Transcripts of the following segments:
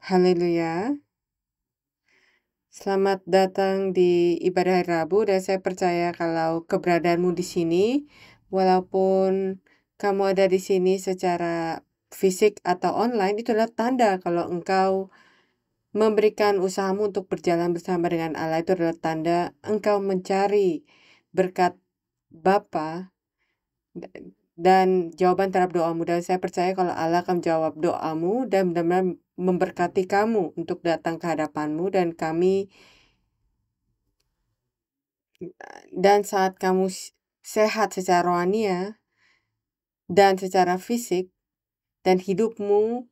Haleluya. Selamat datang di ibadah hari Rabu dan saya percaya kalau keberadaanmu di sini, walaupun kamu ada di sini secara fisik atau online, itu adalah tanda kalau engkau memberikan usahamu untuk berjalan bersama dengan Allah. Itu adalah tanda engkau mencari berkat Bapa dan jawaban terhadap doamu. Dan saya percaya kalau Allah akan jawab doamu dan benar-benar memberkati kamu untuk datang ke hadapanmu dan saat kamu sehat secara rohani dan secara fisik dan hidupmu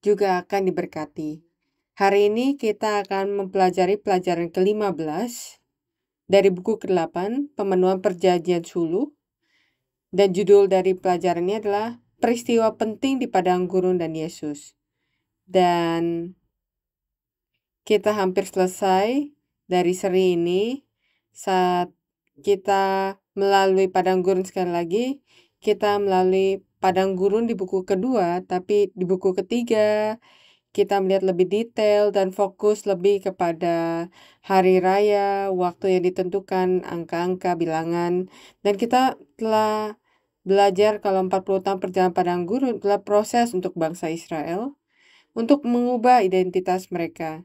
juga akan diberkati. Hari ini kita akan mempelajari pelajaran ke-15 dari buku ke-8, Pemenuhan Perjanjian Suluh, dan judul dari pelajarannya adalah Peristiwa Penting di Padang Gurun dan Yesus. Dan kita hampir selesai dari seri ini. Saat kita melalui padang gurun sekali lagi, kita melalui padang gurun di buku kedua, tapi di buku ketiga kita melihat lebih detail dan fokus lebih kepada hari raya, waktu yang ditentukan, angka-angka, bilangan. Dan kita telah belajar kalau 40 tahun perjalanan padang gurun adalah proses untuk bangsa Israel untuk mengubah identitas mereka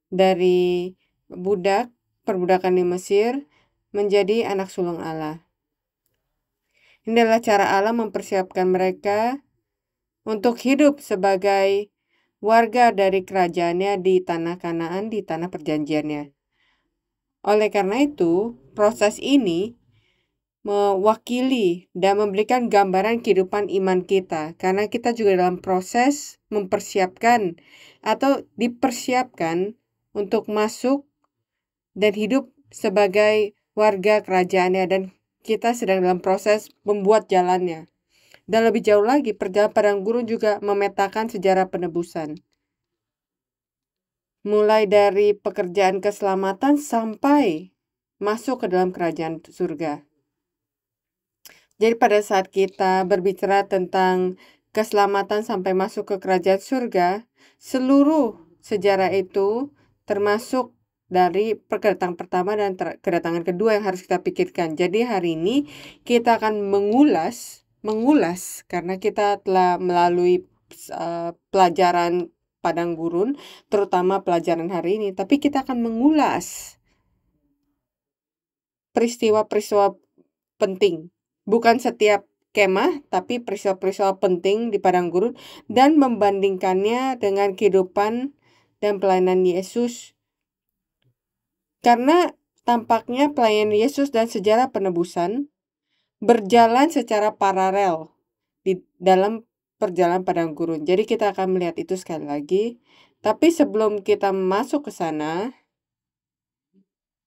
dari perbudakan di Mesir menjadi anak sulung Allah. Ini adalah cara Allah mempersiapkan mereka untuk hidup sebagai warga dari kerajaannya di tanah Kanaan, di tanah perjanjiannya. Oleh karena itu, proses ini mewakili dan memberikan gambaran kehidupan iman kita, karena kita juga dalam proses mempersiapkan atau dipersiapkan untuk masuk dan hidup sebagai warga kerajaannya, dan kita sedang dalam proses membuat jalannya. Dan lebih jauh lagi, perjalanan padang gurun juga memetakan sejarah penebusan. Mulai dari pekerjaan keselamatan sampai masuk ke dalam kerajaan surga. Jadi pada saat kita berbicara tentang keselamatan sampai masuk ke kerajaan surga, seluruh sejarah itu termasuk dari kedatangan pertama dan kedatangan kedua yang harus kita pikirkan. Jadi hari ini kita akan mengulas karena kita telah melalui pelajaran padang gurun, terutama pelajaran hari ini, tapi kita akan mengulas peristiwa-peristiwa penting. Bukan setiap kemah, tapi peristiwa-peristiwa penting di padang gurun dan membandingkannya dengan kehidupan dan pelayanan Yesus. Karena tampaknya pelayanan Yesus dan sejarah penebusan berjalan secara paralel di dalam perjalanan padang gurun. Jadi kita akan melihat itu sekali lagi. Tapi sebelum kita masuk ke sana,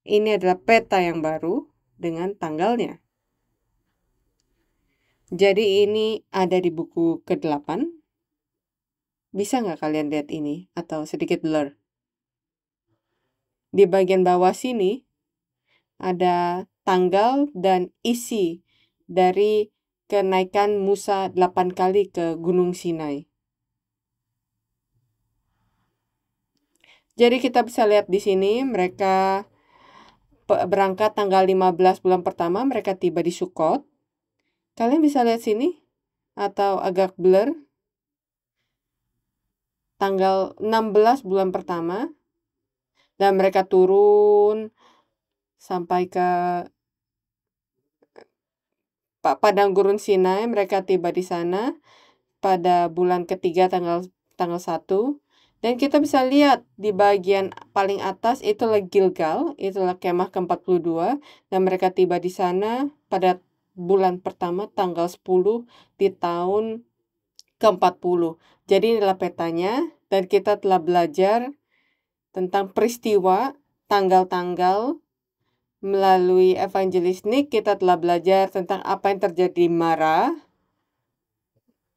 ini adalah peta yang baru dengan tanggalnya. Jadi ini ada di buku ke-8. Bisa nggak kalian lihat ini? Atau sedikit blur? Di bagian bawah sini ada tanggal dan isi dari kenaikan Musa 8 kali ke Gunung Sinai. Jadi kita bisa lihat di sini mereka berangkat tanggal 15 bulan pertama, mereka tiba di Sukot. Kalian bisa lihat sini? Atau agak blur? Tanggal 16 bulan pertama. Dan mereka turun sampai ke padang gurun Sinai. Mereka tiba di sana pada bulan ketiga tanggal 1. Dan kita bisa lihat di bagian paling atas itulah Gilgal, itulah kemah ke-42, dan mereka tiba di sana pada bulan pertama tanggal 10 di tahun ke-40. Jadi inilah petanya, dan kita telah belajar tentang peristiwa, tanggal-tanggal. Melalui evangelis Nick kita telah belajar tentang apa yang terjadi di Mara.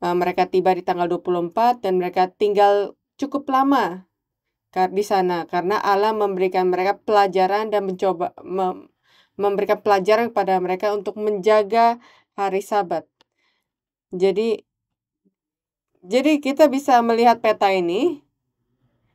Mereka tiba di tanggal 24 dan mereka tinggal cukup lama di sana karena Allah memberikan mereka pelajaran dan mencoba memberikan pelajaran kepada mereka untuk menjaga hari Sabat. Jadi kita bisa melihat peta ini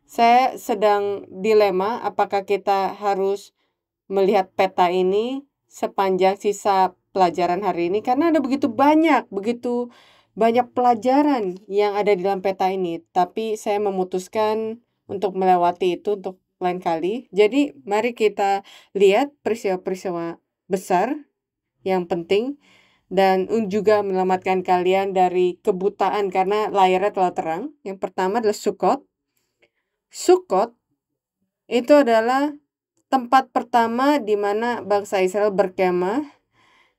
Saya sedang dilema apakah kita harus melihat peta ini sepanjang sisa pelajaran hari ini, karena ada begitu banyak pelajaran yang ada di dalam peta ini. Tapi saya memutuskan untuk melewati itu untuk lain kali. Jadi mari kita lihat peristiwa-peristiwa besar yang penting dan juga menyelamatkan kalian dari kebutaan karena layarnya telah terang. Yang pertama adalah Sukot. Sukot itu adalah tempat pertama di mana bangsa Israel berkemah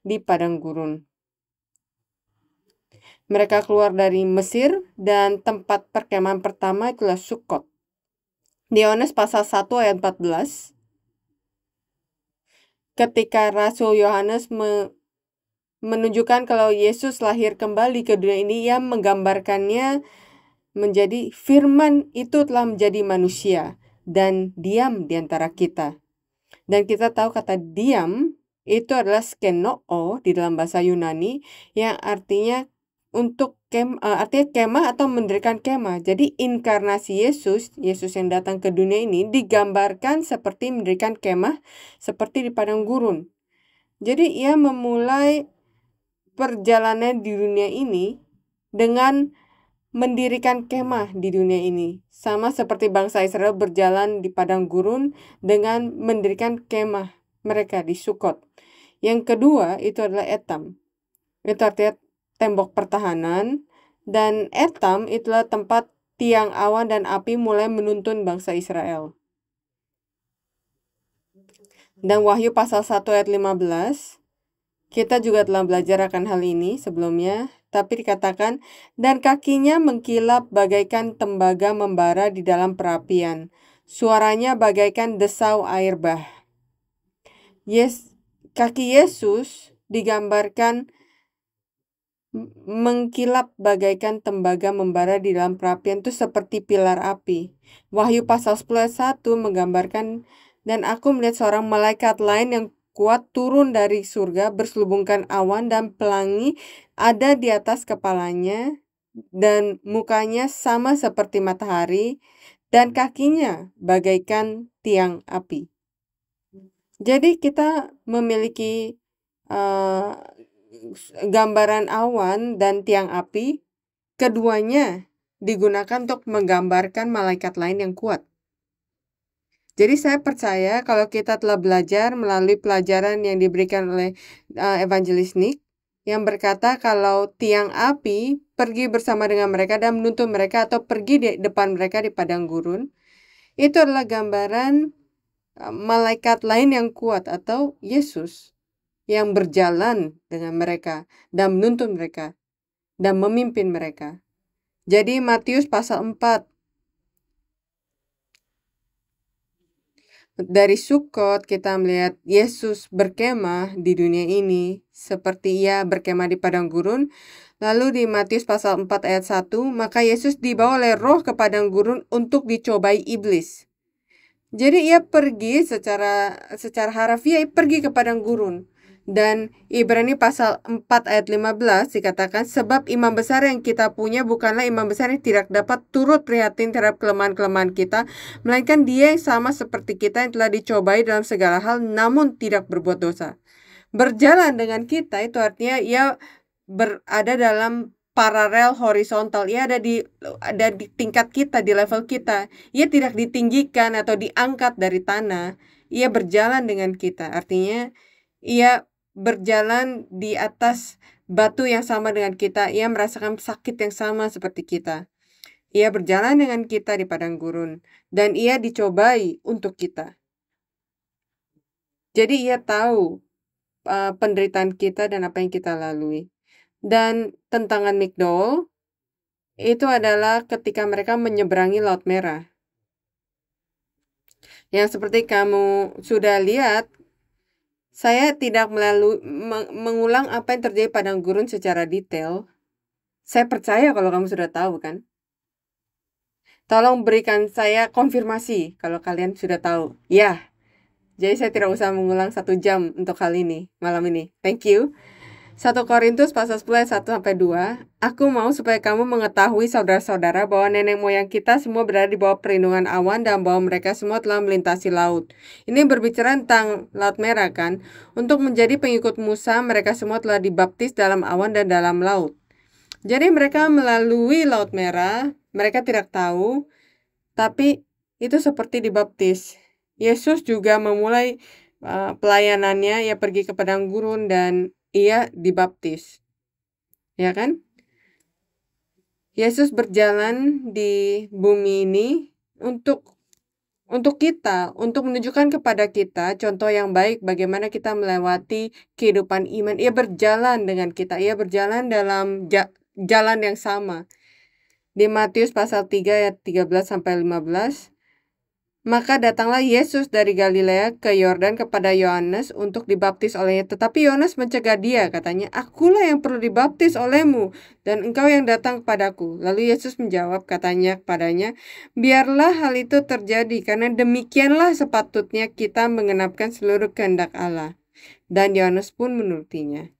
di padang gurun. Mereka keluar dari Mesir dan tempat perkemahan pertama itulah Sukot. Di Yohanes pasal 1 ayat 14, ketika Rasul Yohanes menunjukkan kalau Yesus lahir kembali ke dunia ini, ia menggambarkannya menjadi firman itu telah menjadi manusia dan diam di antara kita. Dan kita tahu kata diam itu adalah skenoo di dalam bahasa Yunani yang artinya artinya kemah atau mendirikan kemah. Jadi inkarnasi Yesus yang datang ke dunia ini digambarkan seperti mendirikan kemah seperti di padang gurun. Jadi ia memulai perjalanan di dunia ini dengan mendirikan kemah di dunia ini. Sama seperti bangsa Israel berjalan di padang gurun dengan mendirikan kemah mereka di Sukot. Yang kedua itu adalah Etam. Itu artinya tembok pertahanan. Dan Etam itulah tempat tiang awan dan api mulai menuntun bangsa Israel. Dan Wahyu pasal 1 ayat 15, kita juga telah belajar akan hal ini sebelumnya, tapi dikatakan, dan kakinya mengkilap bagaikan tembaga membara di dalam perapian. Suaranya bagaikan desau air bah. Kaki Yesus digambarkan mengkilap bagaikan tembaga membara di dalam perapian itu seperti pilar api. Wahyu pasal 10 ayat 1 menggambarkan, dan aku melihat seorang malaikat lain yang kuat turun dari surga berselubungkan awan dan pelangi ada di atas kepalanya dan mukanya sama seperti matahari dan kakinya bagaikan tiang api. Jadi kita memiliki gambaran awan dan tiang api, keduanya digunakan untuk menggambarkan malaikat lain yang kuat. Jadi saya percaya kalau kita telah belajar melalui pelajaran yang diberikan oleh Evangelis Nick yang berkata kalau tiang api pergi bersama dengan mereka dan menuntun mereka atau pergi di depan mereka di padang gurun, itu adalah gambaran malaikat lain yang kuat atau Yesus yang berjalan dengan mereka dan menuntun mereka dan memimpin mereka. Jadi Matius pasal 4, dari Sukot kita melihat Yesus berkemah di dunia ini seperti ia berkemah di padang gurun. Lalu di Matius pasal 4 ayat 1, maka Yesus dibawa oleh Roh ke padang gurun untuk dicobai iblis. Jadi ia pergi secara harafiah, pergi ke padang gurun. Dan Ibrani pasal 4 ayat 15 dikatakan, sebab imam besar yang kita punya bukanlah imam besar yang tidak dapat turut prihatin terhadap kelemahan-kelemahan kita, melainkan dia yang sama seperti kita yang telah dicobai dalam segala hal namun tidak berbuat dosa. Berjalan dengan kita itu artinya ia berada dalam paralel horizontal. Ia ada di tingkat kita, di level kita. Ia tidak ditinggikan atau diangkat dari tanah. Ia berjalan dengan kita. Artinya ia berjalan di atas batu yang sama dengan kita. Ia merasakan sakit yang sama seperti kita. Ia berjalan dengan kita di padang gurun. Dan ia dicobai untuk kita. Jadi ia tahu penderitaan kita dan apa yang kita lalui. Dan tentangan Migdol itu adalah ketika mereka menyeberangi Laut Merah. Yang seperti kamu sudah lihat, saya tidak mengulang apa yang terjadi padang gurun secara detail. Saya percaya kalau kamu sudah tahu kan. Tolong berikan saya konfirmasi kalau kalian sudah tahu. Ya, jadi saya tidak usah mengulang 1 jam untuk hal ini, malam ini. Thank you. 1 Korintus pasal 10 ayat 1-2. Aku mau supaya kamu mengetahui saudara-saudara bahwa nenek moyang kita semua berada di bawah perlindungan awan dan bahwa mereka semua telah melintasi laut. Ini berbicara tentang Laut Merah kan. Untuk menjadi pengikut Musa, mereka semua telah dibaptis dalam awan dan dalam laut. Jadi mereka melalui Laut Merah, mereka tidak tahu, tapi itu seperti dibaptis. Yesus juga memulai pelayanannya, ia pergi ke padang gurun dan ia dibaptis. Ya kan? Yesus berjalan di bumi ini untuk kita, untuk menunjukkan kepada kita contoh yang baik bagaimana kita melewati kehidupan iman. Ia berjalan dengan kita, ia berjalan dalam jalan yang sama. Di Matius pasal 3 ayat 13-15, maka datanglah Yesus dari Galilea ke Yordan kepada Yohanes untuk dibaptis olehnya. Tetapi Yohanes mencegah dia, katanya, "Akulah yang perlu dibaptis olehmu, dan engkau yang datang kepadaku." Lalu Yesus menjawab, katanya kepadanya, "Biarlah hal itu terjadi, karena demikianlah sepatutnya kita menggenapkan seluruh kehendak Allah." Dan Yohanes pun menurutinya.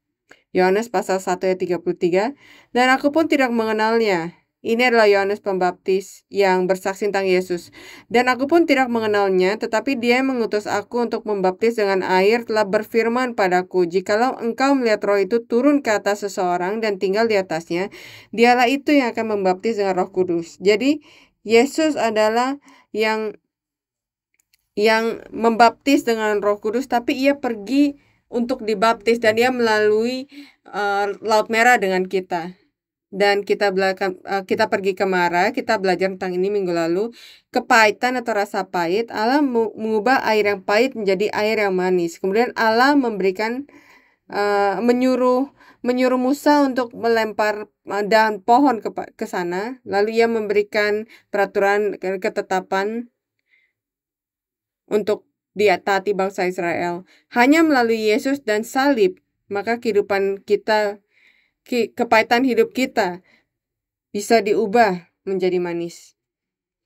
Yohanes pasal 1 ayat 33, "Dan aku pun tidak mengenalnya." Ini adalah Yohanes Pembaptis yang bersaksi tentang Yesus. "Dan aku pun tidak mengenalnya, tetapi dia yang mengutus aku untuk membaptis dengan air telah berfirman padaku, jikalau engkau melihat roh itu turun ke atas seseorang dan tinggal di atasnya, dialah itu yang akan membaptis dengan Roh Kudus." Jadi, Yesus adalah yang membaptis dengan Roh Kudus, tapi ia pergi untuk dibaptis dan dia melalui Laut Merah dengan kita. Dan kita pergi ke Mara, kita belajar tentang ini minggu lalu. Kepahitan atau rasa pahit, Allah mengubah air yang pahit menjadi air yang manis. Kemudian Allah memberikan menyuruh Musa untuk melempar dahan pohon ke sana. Lalu ia memberikan peraturan ketetapan untuk ditaati bangsa Israel. Hanya melalui Yesus dan salib, maka kehidupan kita, kepahitan hidup kita bisa diubah menjadi manis.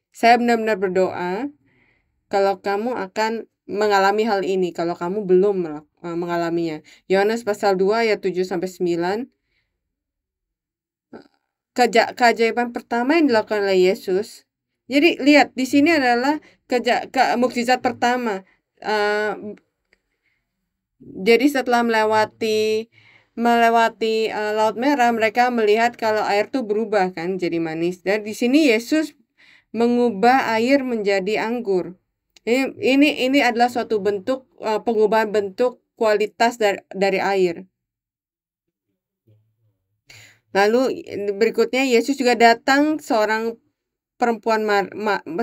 Saya benar-benar berdoa kalau kamu akan mengalami hal ini, kalau kamu belum mengalaminya. Yohanes pasal 2 ayat 7-9. Keajaiban pertama yang dilakukan oleh Yesus. Jadi lihat, di sini adalah mukjizat pertama. Jadi setelah melewati Laut Merah, mereka melihat kalau air itu berubah kan jadi manis. Dan di sini Yesus mengubah air menjadi anggur. Ini adalah suatu bentuk pengubahan bentuk kualitas dari air. Lalu berikutnya Yesus juga datang seorang perempuan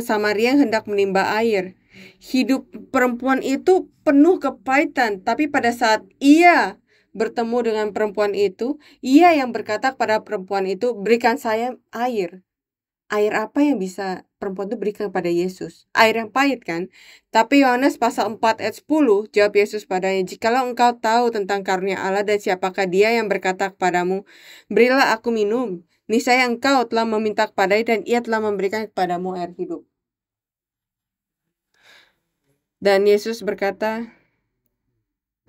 Samaria yang hendak menimba air. Hidup perempuan itu penuh kepahitan, tapi pada saat ia bertemu dengan perempuan itu, ia yang berkata kepada perempuan itu, "Berikan saya air." Air apa yang bisa perempuan itu berikan kepada Yesus? Air yang pahit kan? Tapi Yohanes pasal 4 ayat 10, jawab Yesus padanya, "Jikalau engkau tahu tentang karunia Allah dan siapakah dia yang berkata kepadamu, 'Berilah aku minum,' niscaya engkau telah meminta kepadanya dan ia telah memberikan kepadamu air hidup." Dan Yesus berkata,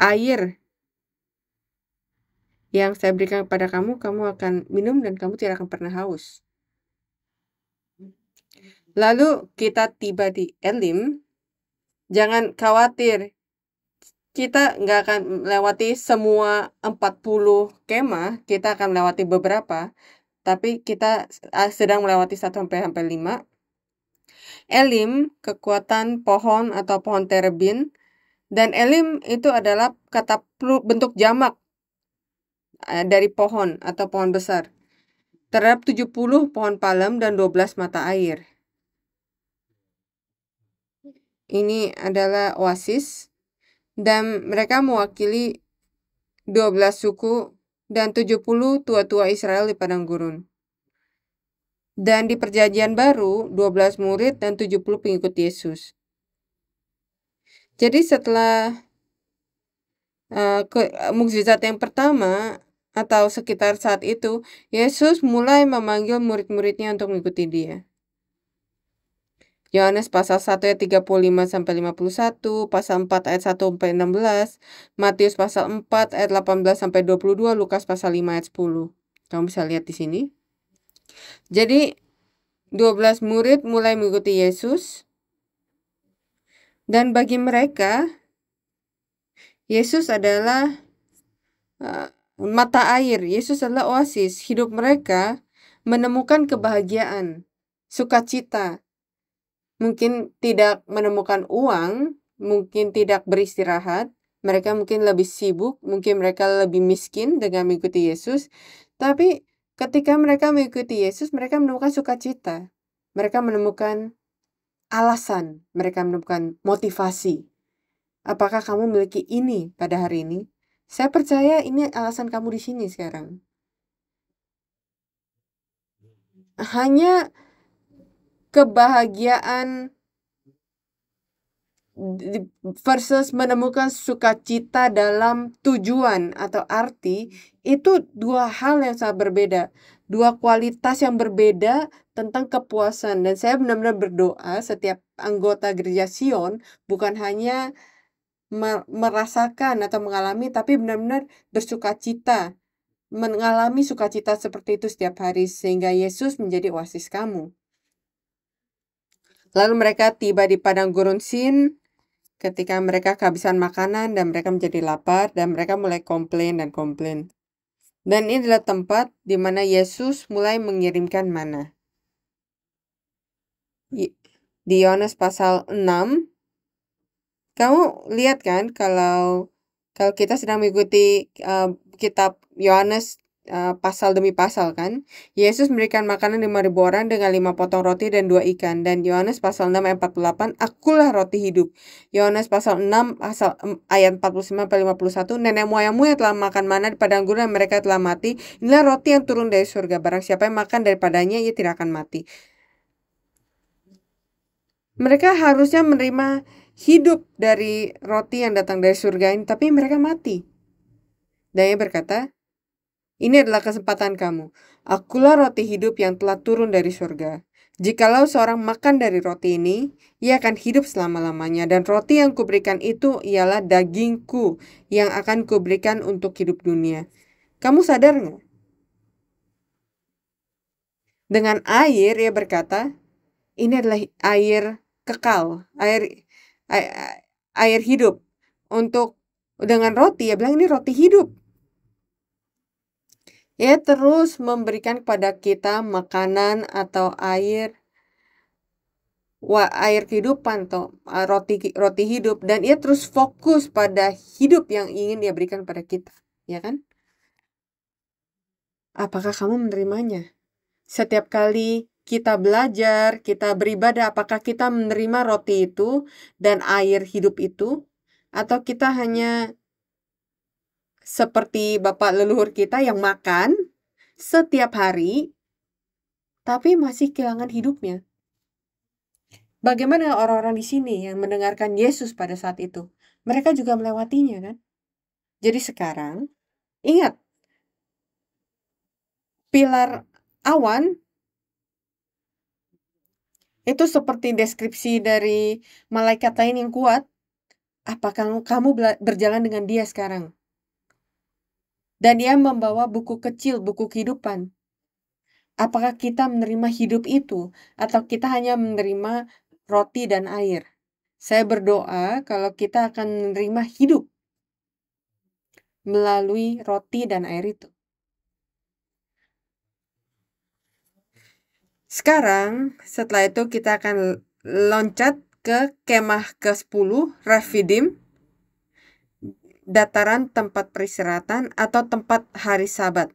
"Air yang saya berikan kepada kamu, kamu akan minum dan kamu tidak akan pernah haus." Lalu kita tiba di Elim. Jangan khawatir, kita nggak akan melewati semua 40 kemah, kita akan melewati beberapa, tapi kita sedang melewati 1-5. Elim, kekuatan pohon atau pohon terebin, dan elim itu adalah kata bentuk jamak dari pohon atau pohon besar. Terhadap 70 pohon palem dan 12 mata air. Ini adalah oasis, dan mereka mewakili 12 suku dan 70 tua-tua Israel di padang gurun. Dan di perjanjian baru, 12 murid dan 70 pengikut Yesus. Jadi setelah mukjizat yang pertama, atau sekitar saat itu, Yesus mulai memanggil murid-muridnya untuk mengikuti dia. Yohanes pasal 1 ayat 35-51, pasal 4 ayat 1-16, Matius pasal 4 ayat 18-22, Lukas pasal 5 ayat 10. Kamu bisa lihat di sini. Jadi 12 murid mulai mengikuti Yesus, dan bagi mereka Yesus adalah mata air. Yesus adalah oasis. Hidup mereka menemukan kebahagiaan, sukacita. Mungkin tidak menemukan uang, mungkin tidak beristirahat, mereka mungkin lebih sibuk, mungkin mereka lebih miskin dengan mengikuti Yesus. Tapi ketika mereka mengikuti Yesus, mereka menemukan sukacita. Mereka menemukan alasan, mereka menemukan motivasi. Apakah kamu memiliki ini pada hari ini? Saya percaya ini alasan kamu di sini sekarang. Hanya kebahagiaan versus menemukan sukacita dalam tujuan atau arti, itu dua hal yang sangat berbeda. Dua kualitas yang berbeda tentang kepuasan. Dan saya benar-benar berdoa setiap anggota Gereja Sion bukan hanya merasakan atau mengalami, tapi benar-benar bersukacita. Mengalami sukacita seperti itu setiap hari sehingga Yesus menjadi oasis kamu. Lalu mereka tiba di padang gurun Sin ketika mereka kehabisan makanan dan mereka menjadi lapar dan mereka mulai komplain dan komplain. Dan ini adalah tempat di mana Yesus mulai mengirimkan mana. Di Yohanes pasal 6, kamu lihat kan kalau kita sedang mengikuti kitab Yohanes pasal demi pasal kan. Yesus memberikan makanan 5.000 orang dengan 5 potong roti dan 2 ikan. Dan Yohanes pasal 6 ayat 48, akulah roti hidup. Yohanes pasal 6 ayat 45-51, nenek moyangmu yang telah makan mana di padang gurun dan mereka telah mati. Inilah roti yang turun dari surga. Barang siapa yang makan daripadanya, ia tidak akan mati. Mereka harusnya menerima hidup dari roti yang datang dari surga ini, tapi mereka mati. Dan ia berkata, ini adalah kesempatan kamu. Akulah roti hidup yang telah turun dari surga. Jikalau seorang makan dari roti ini, ia akan hidup selama-lamanya. Dan roti yang kuberikan itu ialah dagingku yang akan kuberikan untuk hidup dunia. Kamu sadar nggak? Dengan air, ia berkata, ini adalah air kekal, air hidup. Dengan roti, ia bilang ini roti hidup. Ia terus memberikan kepada kita makanan atau air kehidupan atau roti hidup, dan ia terus fokus pada hidup yang ingin dia berikan pada kita, ya kan? Apakah kamu menerimanya? Setiap kali kita belajar, kita beribadah, apakah kita menerima roti itu dan air hidup itu, atau kita hanya seperti bapak leluhur kita yang makan setiap hari, tapi masih kehilangan hidupnya? Bagaimana orang-orang di sini yang mendengarkan Yesus pada saat itu? Mereka juga melewatinya, kan? Jadi sekarang, ingat, pilar awan itu seperti deskripsi dari malaikat lain yang kuat. Apakah kamu berjalan dengan dia sekarang? Dan dia membawa buku kecil, buku kehidupan. Apakah kita menerima hidup itu, atau kita hanya menerima roti dan air? Saya berdoa kalau kita akan menerima hidup melalui roti dan air itu. Sekarang, setelah itu kita akan loncat ke kemah ke-10, Refidim, dataran tempat peristirahatan atau tempat hari Sabat.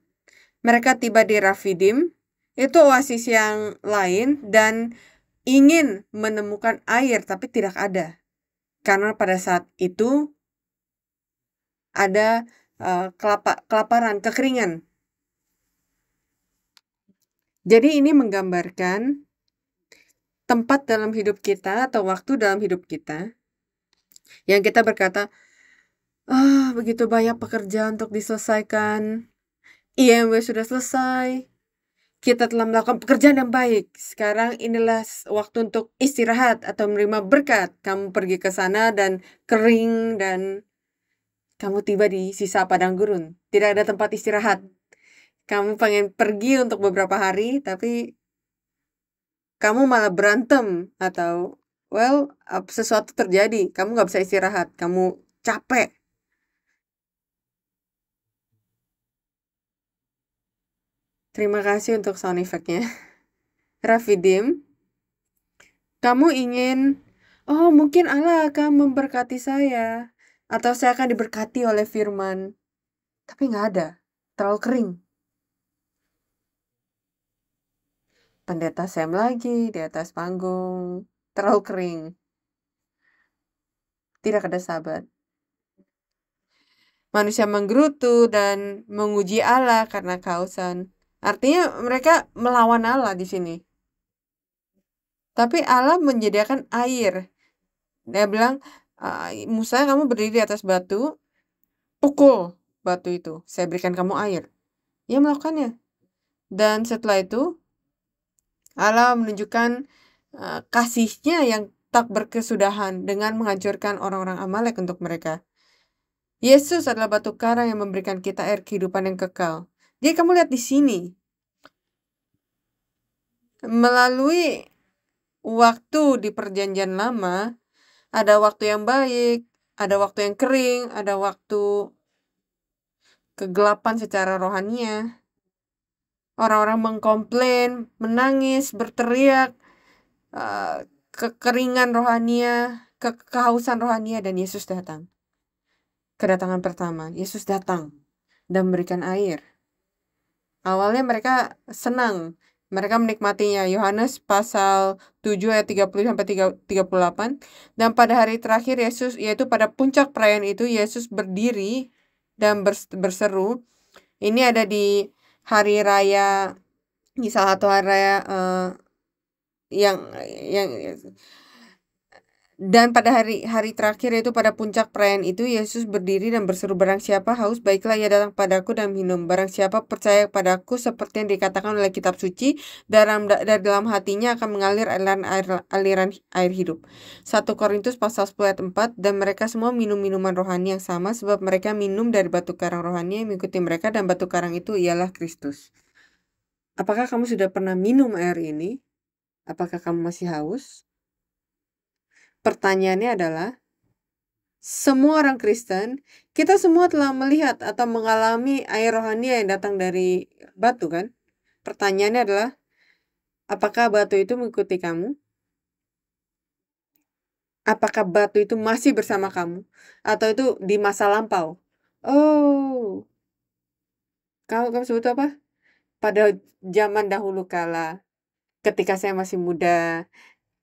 Mereka tiba di Refidim, itu oasis yang lain dan ingin menemukan air tapi tidak ada. Karena pada saat itu ada kelaparan, kekeringan. Jadi ini menggambarkan tempat dalam hidup kita atau waktu dalam hidup kita yang kita berkata, begitu banyak pekerjaan untuk diselesaikan. IMW sudah selesai. Kita telah melakukan pekerjaan yang baik. Sekarang inilah waktu untuk istirahat atau menerima berkat. Kamu pergi ke sana dan kering dan kamu tiba di sisa padang gurun. Tidak ada tempat istirahat. Kamu pengen pergi untuk beberapa hari, tapi kamu malah berantem atau sesuatu terjadi. Kamu nggak bisa istirahat. Kamu capek. Terima kasih untuk sound effect-nya. Rafidim, kamu ingin, mungkin Allah akan memberkati saya. Atau saya akan diberkati oleh firman. Tapi nggak ada. Terlalu kering. Pendeta Sam lagi di atas panggung. Terlalu kering. Tidak ada sahabat. Manusia menggerutu dan menguji Allah karena kehausan. Artinya mereka melawan Allah di sini. Tapi Allah menyediakan air. Dia bilang, Musa, kamu berdiri di atas batu, pukul batu itu. Saya berikan kamu air. Ia melakukannya. Dan setelah itu, Allah menunjukkan kasihnya yang tak berkesudahan dengan menghancurkan orang-orang Amalek untuk mereka. Yesus adalah batu karang yang memberikan kita air kehidupan yang kekal. Jadi kamu lihat di sini, melalui waktu di perjanjian lama, ada waktu yang baik, ada waktu yang kering, ada waktu kegelapan secara rohania. Orang-orang mengkomplain, menangis, berteriak, kekeringan rohania, kehausan rohania, dan Yesus datang. Kedatangan pertama, Yesus datang dan memberikan air. Awalnya mereka senang, mereka menikmatinya. Yohanes pasal 7 ayat 30-38. Dan pada hari terakhir Yesus, yaitu pada puncak perayaan itu, Yesus berdiri dan berseru. Ini ada di hari raya, di salah satu hari raya yang dan pada hari terakhir, yaitu pada puncak perayaan itu, Yesus berdiri dan berseru, barang siapa haus, baiklah ia datang padaku dan minum. Barang siapa percaya padaku, seperti yang dikatakan oleh kitab suci, dari dalam hatinya akan mengalir aliran air hidup. 1 Korintus pasal 10 ayat 4, dan mereka semua minum minuman rohani yang sama, sebab mereka minum dari batu karang rohani yang mengikuti mereka, dan batu karang itu ialah Kristus. Apakah kamu sudah pernah minum air ini? Apakah kamu masih haus? Pertanyaannya adalah, semua orang Kristen, kita semua telah melihat atau mengalami air rohani yang datang dari batu, kan? Pertanyaannya adalah, apakah batu itu mengikuti kamu? Apakah batu itu masih bersama kamu? Atau itu di masa lampau? Oh, kamu sebut apa? Pada zaman dahulu kala, ketika saya masih muda,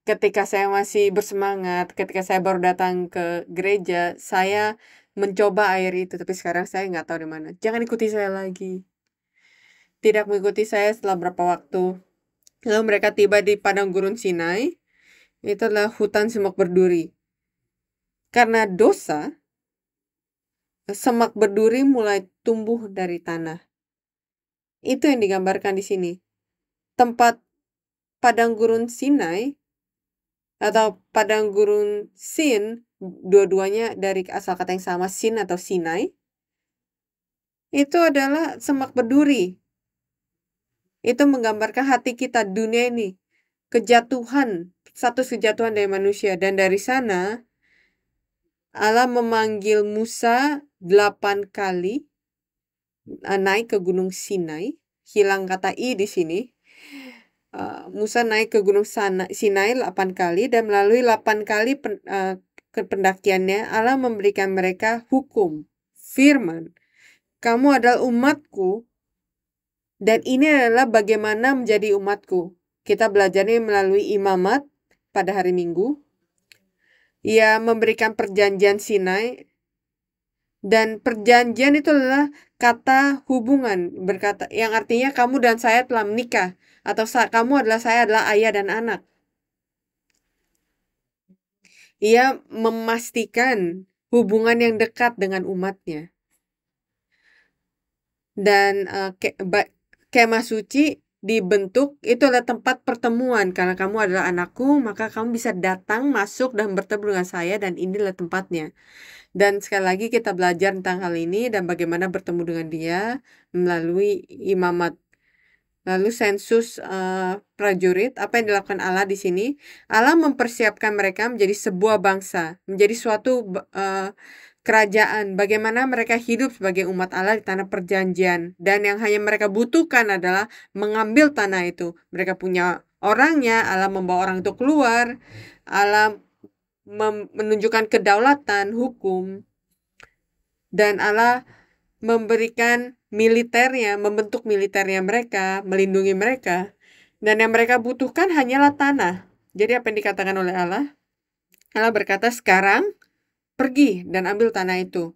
ketika saya masih bersemangat, ketika saya baru datang ke gereja, saya mencoba air itu, tapi sekarang saya nggak tahu di mana. Jangan ikuti saya lagi. Tidak mengikuti saya setelah berapa waktu. Lalu mereka tiba di padang gurun Sinai. Itu adalah hutan semak berduri. Karena dosa, semak berduri mulai tumbuh dari tanah. Itu yang digambarkan di sini. Tempat padang gurun Sinai atau padang gurun Sin, dua-duanya dari asal kata yang sama, Sin atau Sinai, itu adalah semak berduri. Itu menggambarkan hati kita, dunia ini, kejatuhan, satu kejatuhan dari manusia. Dan dari sana, Allah memanggil Musa 8 kali naik ke gunung Sinai. Hilang kata I di sini. Musa naik ke gunung Sinai 8 kali, dan melalui 8 kali pendakiannya, Allah memberikan mereka hukum, firman. Kamu adalah umatku, dan ini adalah bagaimana menjadi umatku. Kita belajarnya melalui imamat pada hari Minggu. Ia memberikan perjanjian Sinai, dan perjanjian itu adalah kata hubungan, berkata yang artinya kamu dan saya telah menikah, atau kamu adalah saya adalah ayah dan anak. Ia memastikan hubungan yang dekat dengan umatnya. Dan kemah suci dibentuk, itu adalah tempat pertemuan. Karena kamu adalah anakku, maka kamu bisa datang, masuk, dan bertemu dengan saya, dan inilah tempatnya. Dan sekali lagi kita belajar tentang hal ini dan bagaimana bertemu dengan dia melalui imamat. Lalu sensus prajurit, apa yang dilakukan Allah di sini? Allah mempersiapkan mereka menjadi sebuah bangsa, menjadi suatu kerajaan. Bagaimana mereka hidup sebagai umat Allah di tanah perjanjian. Dan yang hanya mereka butuhkan adalah mengambil tanah itu. Mereka punya orangnya, Allah membawa orang itu keluar, Allah menunjukkan kedaulatan hukum, dan Allah memberikan militernya, membentuk militernya mereka, melindungi mereka. Dan yang mereka butuhkan hanyalah tanah. Jadi apa yang dikatakan oleh Allah? Allah berkata, sekarang pergi dan ambil tanah itu.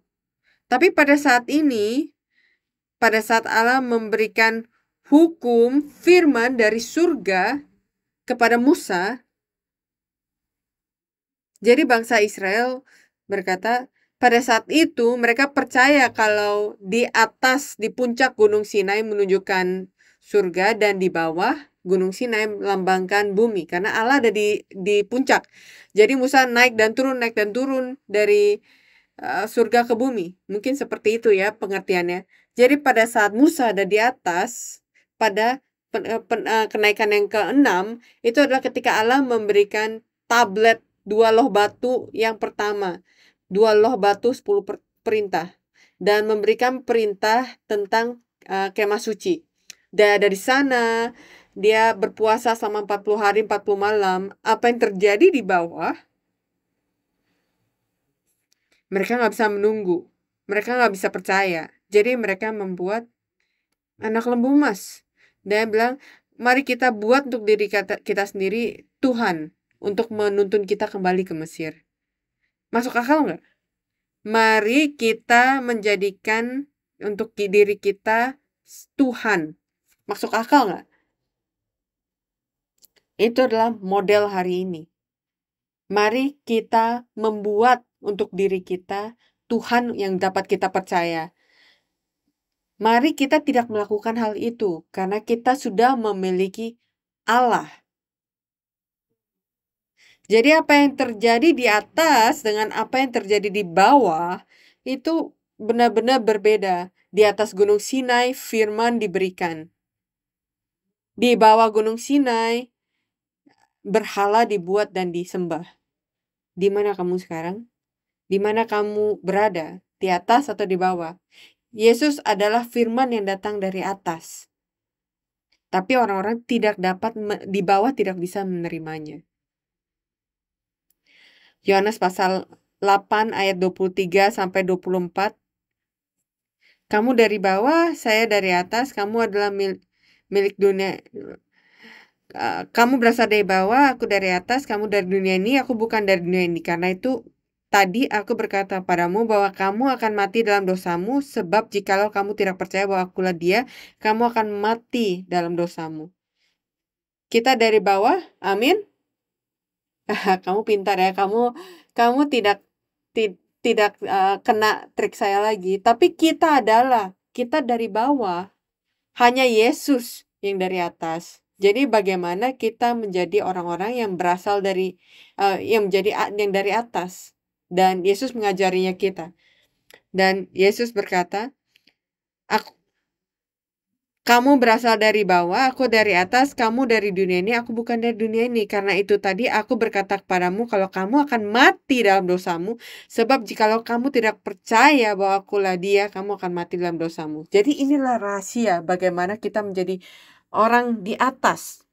Tapi pada saat ini, pada saat Allah memberikan hukum, firman dari surga kepada Musa, jadi bangsa Israel berkata, pada saat itu mereka percaya kalau di atas, di puncak Gunung Sinai menunjukkan surga, dan di bawah Gunung Sinai melambangkan bumi. Karena Allah ada di puncak. Jadi Musa naik dan turun dari surga ke bumi. Mungkin seperti itu ya pengertiannya. Jadi pada saat Musa ada di atas, pada kenaikan yang ke-6, itu adalah ketika Allah memberikan tablet 2 loh batu yang pertama. 2 loh batu 10 perintah. Dan memberikan perintah tentang kemah suci. Dan dari sana, dia berpuasa selama 40 hari 40 malam. Apa yang terjadi di bawah? Mereka nggak bisa menunggu. Mereka nggak bisa percaya. Jadi mereka membuat anak lembu emas. Dan bilang, mari kita buat untuk diri kita sendiri Tuhan. Untuk menuntun kita kembali ke Mesir. Masuk akal nggak? Mari kita menjadikan untuk diri kita Tuhan. Masuk akal nggak? Itu adalah model hari ini. Mari kita membuat untuk diri kita Tuhan yang dapat kita percaya. Mari kita tidak melakukan hal itu karena kita sudah memiliki Allah. Jadi apa yang terjadi di atas dengan apa yang terjadi di bawah itu benar-benar berbeda. Di atas Gunung Sinai firman diberikan. Di bawah Gunung Sinai berhala dibuat dan disembah. Di mana kamu sekarang? Di mana kamu berada? Di atas atau di bawah? Yesus adalah firman yang datang dari atas. Tapi orang-orang tidak dapat, di bawah tidak bisa menerimanya. Yohanes pasal 8 ayat 23 sampai 24. Kamu dari bawah, saya dari atas, kamu adalah milik dunia. Kamu berasal dari bawah, aku dari atas, kamu dari dunia ini, aku bukan dari dunia ini. Karena itu tadi aku berkata padamu bahwa kamu akan mati dalam dosamu, sebab jikalau kamu tidak percaya bahwa akulah dia, kamu akan mati dalam dosamu. Kita dari bawah, amin. Kamu pintar ya, kamu tidak kena trik saya lagi. Tapi kita dari bawah, hanya Yesus yang dari atas. Jadi bagaimana kita menjadi orang-orang yang berasal dari yang dari atas, dan Yesus mengajarinya kita. Dan Yesus berkata, kamu berasal dari bawah, aku dari atas, kamu dari dunia ini, aku bukan dari dunia ini. Karena itu tadi aku berkata kepadamu kalau kamu akan mati dalam dosamu, sebab jikalau kamu tidak percaya bahwa akulah dia, kamu akan mati dalam dosamu. Jadi inilah rahasia bagaimana kita menjadi orang di atas.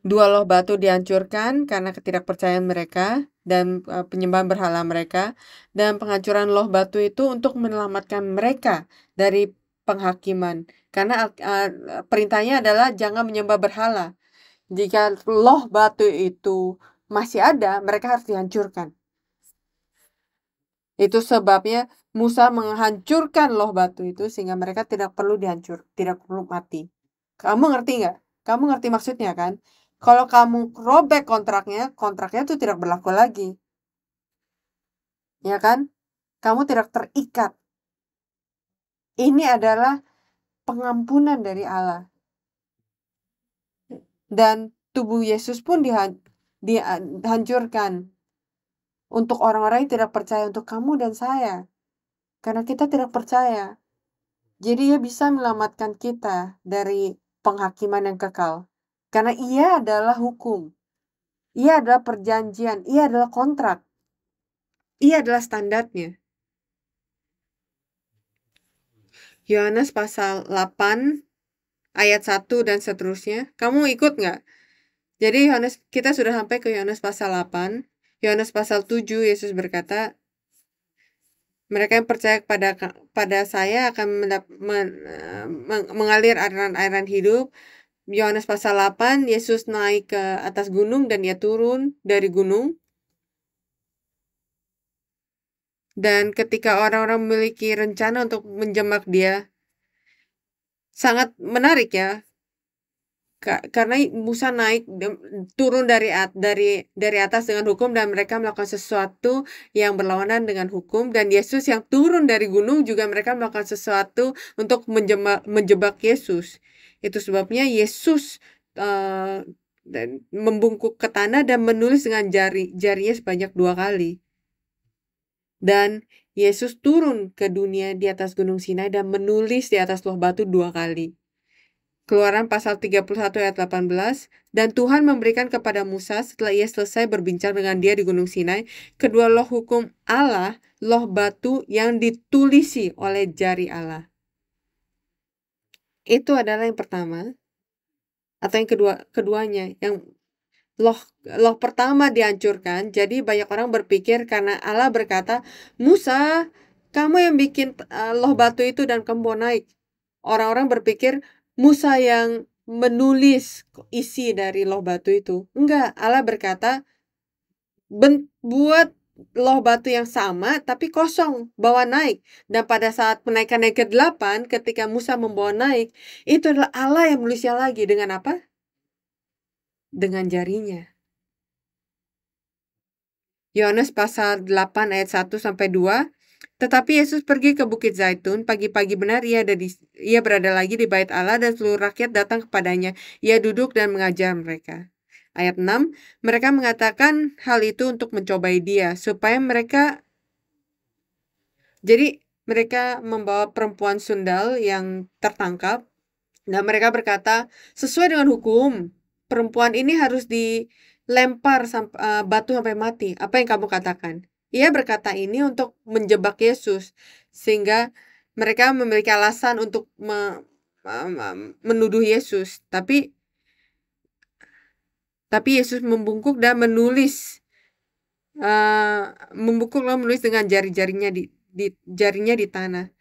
2 loh batu dihancurkan karena ketidakpercayaan mereka dan penyembahan berhala mereka, dan penghancuran loh batu itu untuk menyelamatkan mereka dari penghakiman. Karena perintahnya adalah jangan menyembah berhala. Jika loh batu itu masih ada, mereka harus dihancurkan. Itu sebabnya Musa menghancurkan loh batu itu sehingga mereka tidak perlu tidak perlu mati. Kamu ngerti nggak? Kamu ngerti maksudnya kan? Kalau kamu robek kontraknya itu tidak berlaku lagi. Ya kan? Kamu tidak terikat. Ini adalah pengampunan dari Allah. Dan tubuh Yesus pun dihancurkan untuk orang-orang yang tidak percaya, untuk kamu dan saya. Karena kita tidak percaya. Jadi ia bisa menyelamatkan kita dari penghakiman yang kekal. Karena ia adalah hukum. Ia adalah perjanjian. Ia adalah kontrak. Ia adalah standarnya. Yohanes pasal 8 ayat 1 dan seterusnya. Kamu ikut nggak? Jadi kita sudah sampai ke Yohanes pasal 8. Yohanes pasal 7 Yesus berkata, mereka yang percaya pada saya akan mengalir aliran hidup. Yohanes pasal 8, Yesus naik ke atas gunung dan ia turun dari gunung. Dan ketika orang-orang memiliki rencana untuk menjebak dia, sangat menarik ya. Karena Musa naik turun dari atas dengan hukum, dan mereka melakukan sesuatu yang berlawanan dengan hukum, dan Yesus yang turun dari gunung juga mereka melakukan sesuatu untuk menjebak Yesus. Itu sebabnya Yesus dan membungkuk ke tanah dan menulis dengan jarinya sebanyak 2 kali. Dan Yesus turun ke dunia di atas Gunung Sinai dan menulis di atas loh batu 2 kali. Keluaran pasal 31 ayat 18, dan Tuhan memberikan kepada Musa setelah ia selesai berbincang dengan dia di Gunung Sinai, kedua loh hukum Allah, loh batu yang ditulisi oleh jari Allah. Itu adalah yang pertama. Atau yang keduanya, yang loh pertama dihancurkan. Jadi banyak orang berpikir karena Allah berkata, Musa, kamu yang bikin loh batu itu dan kamu mau naik. Orang-orang berpikir Musa yang menulis isi dari loh batu itu. Enggak, Allah berkata, buat loh batu yang sama tapi kosong, bawa naik. Dan pada saat penaikan yang ke-8, ketika Musa membawa naik, itu adalah Allah yang menulisnya lagi. Dengan apa? Dengan jarinya. Yohanes pasal 8 ayat 1 sampai 2. Tetapi Yesus pergi ke Bukit Zaitun. Pagi-pagi benar ia berada lagi di bait Allah, dan seluruh rakyat datang kepadanya. Ia duduk dan mengajar mereka. Ayat 6. Mereka mengatakan hal itu untuk mencobai dia, supaya mereka membawa perempuan sundal yang tertangkap. Dan mereka berkata, sesuai dengan hukum, perempuan ini harus dilempar batu sampai mati. Apa yang kamu katakan? Ia berkata ini untuk menjebak Yesus, sehingga mereka memiliki alasan untuk menuduh Yesus. Tapi Yesus membungkuk dan menulis, menulis dengan jarinya di tanah.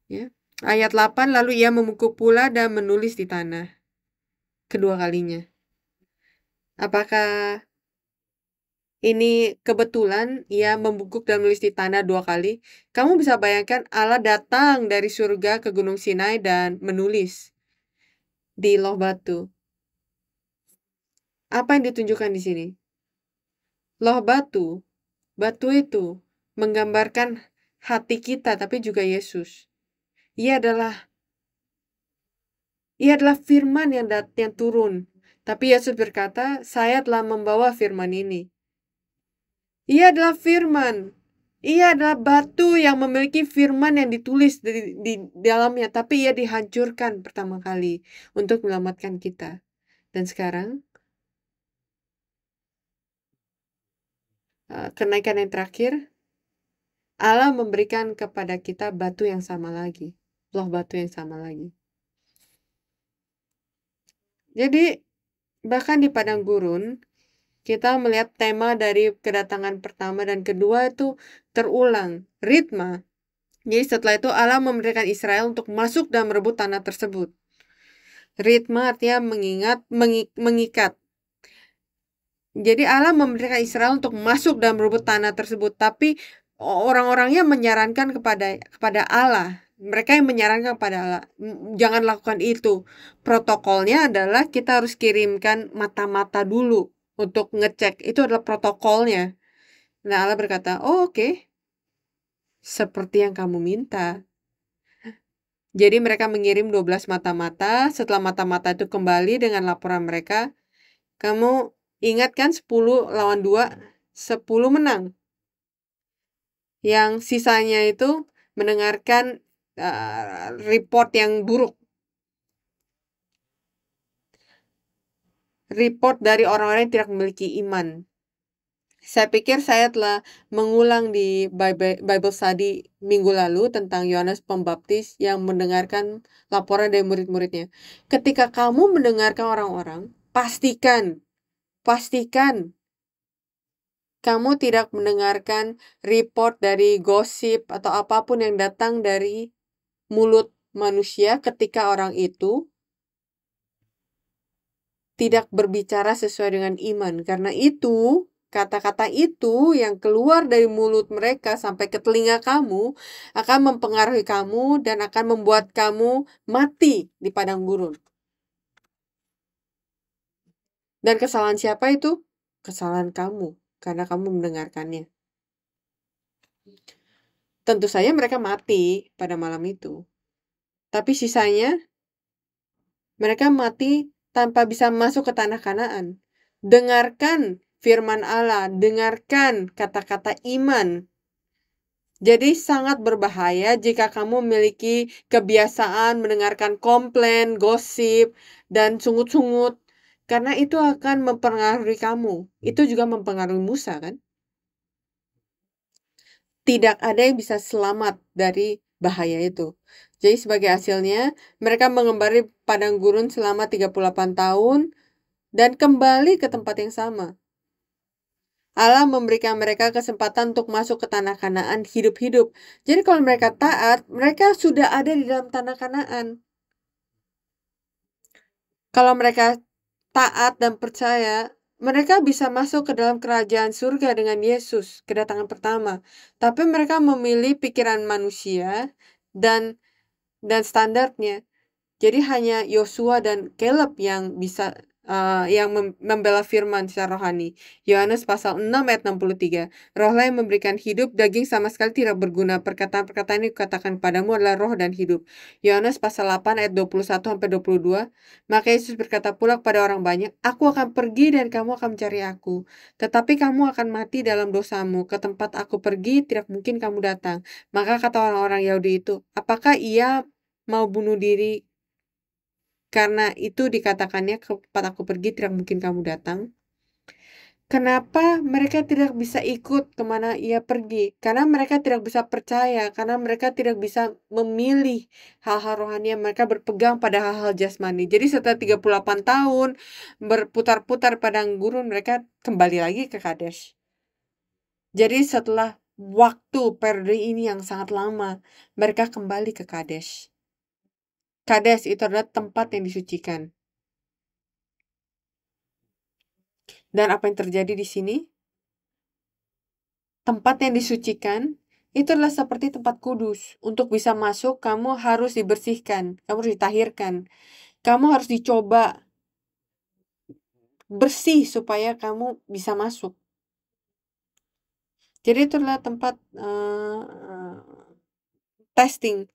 Ya. Ayat 8, lalu ia membungkuk pula dan menulis di tanah. Kedua kalinya. Apakah ini kebetulan ia membungkuk dan menulis di tanah 2 kali? Kamu bisa bayangkan Allah datang dari surga ke Gunung Sinai dan menulis di loh batu. Apa yang ditunjukkan di sini? Loh batu itu menggambarkan hati kita, tapi juga Yesus. Ia adalah firman yang turun. Tapi Yesus berkata, saya telah membawa firman ini. Ia adalah firman. Ia adalah batu yang memiliki firman yang ditulis di dalamnya. Tapi ia dihancurkan pertama kali untuk menyelamatkan kita. Dan sekarang, kenaikan yang terakhir, Allah memberikan kepada kita batu yang sama lagi. Loh batu yang sama lagi. Jadi, bahkan di padang gurun, kita melihat tema dari kedatangan pertama dan kedua itu terulang, ritma. Jadi setelah itu Allah memberikan Israel untuk masuk dan merebut tanah tersebut. Ritma artinya mengikat. Jadi Allah memberikan Israel untuk masuk dan merebut tanah tersebut, tapi orang-orangnya menyarankan kepada Allah. Mereka yang menyarankan kepada Allah, jangan lakukan itu. Protokolnya adalah kita harus kirimkan mata-mata dulu untuk ngecek. Itu adalah protokolnya. Nah, Allah berkata, oh, oke. Seperti yang kamu minta. Jadi mereka mengirim 12 mata-mata. Setelah mata-mata itu kembali dengan laporan mereka, kamu ingat kan 10 lawan 2, 10 menang. Yang sisanya itu mendengarkan report yang buruk. Report dari orang-orang yang tidak memiliki iman. Saya pikir saya telah mengulang di Bible Study minggu lalu tentang Yohanes Pembaptis yang mendengarkan laporan dari murid-muridnya. Ketika kamu mendengarkan orang-orang, pastikan kamu tidak mendengarkan report dari gosip atau apapun yang datang dari mulut manusia ketika orang itu tidak berbicara sesuai dengan iman. Karena itu, kata-kata itu yang keluar dari mulut mereka sampai ke telinga kamu akan mempengaruhi kamu dan akan membuat kamu mati di padang gurun. Dan kesalahan siapa itu? Kesalahan kamu, karena kamu mendengarkannya. Tentu saja mereka mati pada malam itu. Tapi sisanya, mereka mati tanpa bisa masuk ke tanah Kanaan. Dengarkan firman Allah, dengarkan kata-kata iman. Jadi sangat berbahaya jika kamu memiliki kebiasaan mendengarkan komplain, gosip, dan sungut-sungut. Karena itu akan mempengaruhi kamu. Itu juga mempengaruhi Musa, kan? Tidak ada yang bisa selamat dari bahaya itu. Jadi sebagai hasilnya, mereka mengembari padang gurun selama 38 tahun dan kembali ke tempat yang sama. Allah memberikan mereka kesempatan untuk masuk ke tanah Kanaan hidup-hidup. Jadi kalau mereka taat, mereka sudah ada di dalam tanah Kanaan. Kalau mereka taat dan percaya, mereka bisa masuk ke dalam kerajaan surga dengan Yesus, kedatangan pertama. Tapi mereka memilih pikiran manusia dan standarnya. Jadi hanya Yosua dan Caleb yang bisa yang membela firman secara rohani. Yohanes pasal 6 ayat 63. Rohlah yang memberikan hidup, daging sama sekali tidak berguna. Perkataan-perkataan ini kukatakan padamu adalah roh dan hidup. Yohanes pasal 8 ayat 21 sampai 22. Maka Yesus berkata pula kepada orang banyak, aku akan pergi dan kamu akan mencari aku. Tetapi kamu akan mati dalam dosamu. Ke tempat aku pergi tidak mungkin kamu datang. Maka kata orang-orang Yahudi itu, apakah ia mau bunuh diri? Karena itu dikatakannya ke tempat aku pergi tidak mungkin kamu datang. Kenapa mereka tidak bisa ikut kemana ia pergi? Karena mereka tidak bisa percaya, karena mereka tidak bisa memilih hal-hal rohani yang mereka berpegang pada hal-hal jasmani. Jadi setelah 38 tahun berputar-putar padang gurun, mereka kembali lagi ke Kadesh. Jadi setelah waktu periode ini yang sangat lama, mereka kembali ke Kadesh. Kadesh itu adalah tempat yang disucikan. Dan apa yang terjadi di sini? Tempat yang disucikan itu adalah seperti tempat kudus. Untuk bisa masuk, kamu harus dibersihkan, kamu harus ditahirkan, kamu harus dicoba bersih supaya kamu bisa masuk. Jadi itu adalah tempat testing.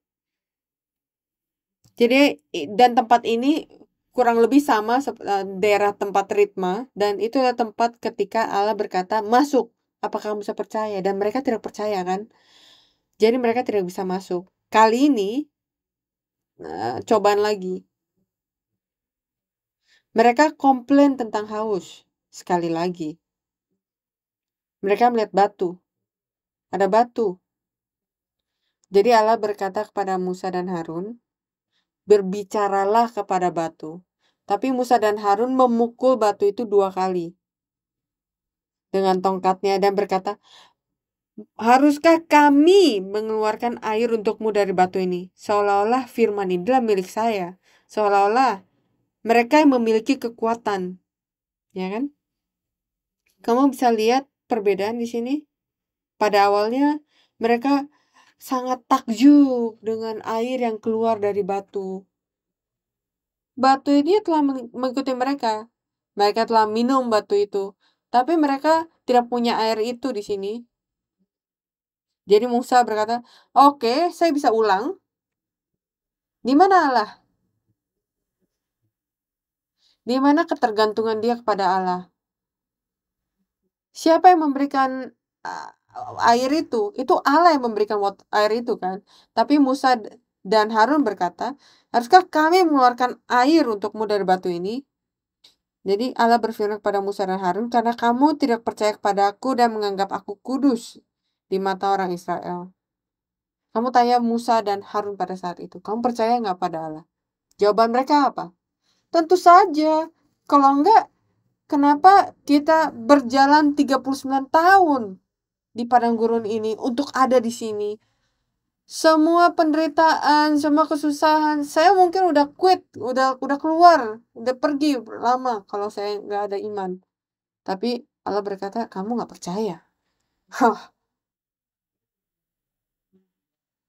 Jadi dan tempat ini kurang lebih sama daerah tempat Ritma, dan itu adalah tempat ketika Allah berkata masuk. Apakah kamu bisa percaya? Dan mereka tidak percaya, kan? Jadi mereka tidak bisa masuk. Kali ini cobaan lagi. Mereka komplain tentang haus. Sekali lagi. Mereka melihat batu. Ada batu. Jadi Allah berkata kepada Musa dan Harun, berbicaralah kepada batu. Tapi Musa dan Harun memukul batu itu 2 kali dengan tongkatnya dan berkata, haruskah kami mengeluarkan air untukmu dari batu ini? Seolah-olah firman ini adalah milik saya. Seolah-olah mereka yang memiliki kekuatan. Ya kan? Kamu bisa lihat perbedaan di sini. Pada awalnya mereka sangat takjub dengan air yang keluar dari batu. Batu ini telah mengikuti mereka. Mereka telah minum batu itu. Tapi mereka tidak punya air itu di sini. Jadi Musa berkata, oke, saya bisa ulang. Di mana Allah? Di mana ketergantungan dia kepada Allah? Siapa yang memberikan air itu? Itu Allah yang memberikan air itu kan. Tapi Musa dan Harun berkata, haruskah kami mengeluarkan air untukmu dari batu ini? Jadi Allah berfirman kepada Musa dan Harun, karena kamu tidak percaya kepadaku dan menganggap aku kudus di mata orang Israel. Kamu tanya Musa dan Harun pada saat itu, kamu percaya nggak pada Allah? Jawaban mereka apa? Tentu saja. Kalau enggak, kenapa kita berjalan 39 tahun di padang gurun ini untuk ada di sini? Semua penderitaan, semua kesusahan, saya mungkin udah quit, udah keluar, udah pergi lama kalau saya nggak ada iman. Tapi Allah berkata, kamu nggak percaya. Hah,